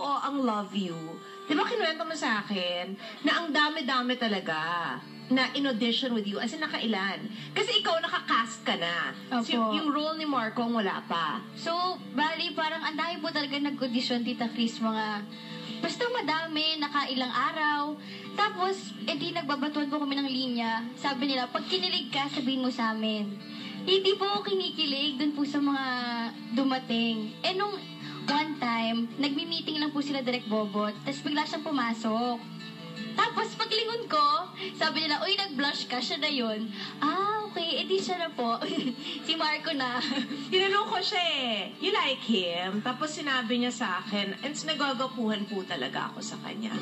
totoo ang Love You, di ba kinuwento mo sa akin na ang dami-dami talaga na in-audition with you, as in nakailan? Kasi ikaw nakakast ka na. So, yung role ni Marco ang wala pa. So, bali, parang ang dami po talaga nag-audition, Tita Chris, basta madami, nakailang araw. Tapos, edi nagbabatuan po kami ng linya. Sabi nila, pag kinilig ka, sabihin mo sa amin. Hindi po ako kinikilig dun po sa mga dumating. Nung one time, nagmi-meeting lang po sila Direk Bobot, tapos bigla siyang pumasok. Tapos, paglingon ko, sabi nila, uy, nag-blush ka, siya na yun. Okay, edi siya na po. Si Marco na. Tinanong ko siya you like him? Tapos sinabi niya sa akin, and nagagapuhan po talaga ako sa kanya.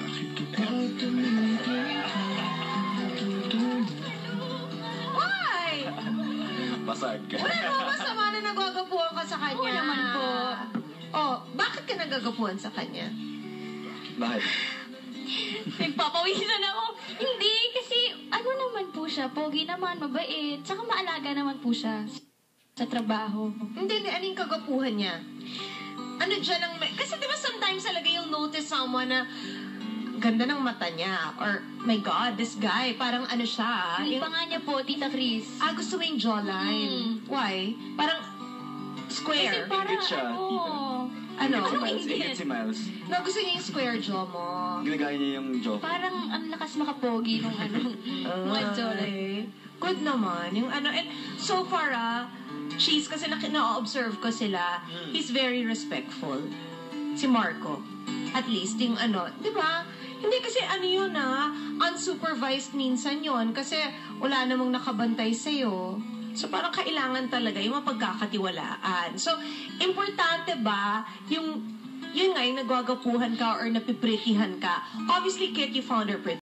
Why? Basag ka. Wala naman masama na nagagapuhan ka sa kanya. Oo naman po. Bakit ka nagagapuhan sa kanya? Bakit? Nagpapawisan ako. Hindi, kasi ano naman po siya, pogi naman, mabait. Tsaka maalaga naman po siya sa trabaho. Hindi, anong kagapuhan niya? Ano dyan ang... Kasi di ba sometimes talaga you'll notice someone na ganda ng mata niya. Or, my God, this guy, parang ano siya. Hindi pa nga niya po, Tita Chris. Gusto mo yung jawline. Why? Parang square. Kasi parang Ingit siya, tita. Ano? Ingit si Miles. No, gusto niya yung square jaw mo. Ginagaya niya yung jaw. Parang ang lakas makapogi nung mga jawline. Good naman. Yung ano, and so far, she's, kasi na-observe ko sila, he's very respectful. Si Marco. At least, yung ano, di ba? Hindi kasi ano yun unsupervised minsan yun kasi wala namang nakabantay sa'yo. So, parang kailangan talaga yung mapagkakatiwalaan. So, importante ba yung yun nga, yung nagwagapuhan ka or napipritihan ka? Obviously, Kit, you found her pretty.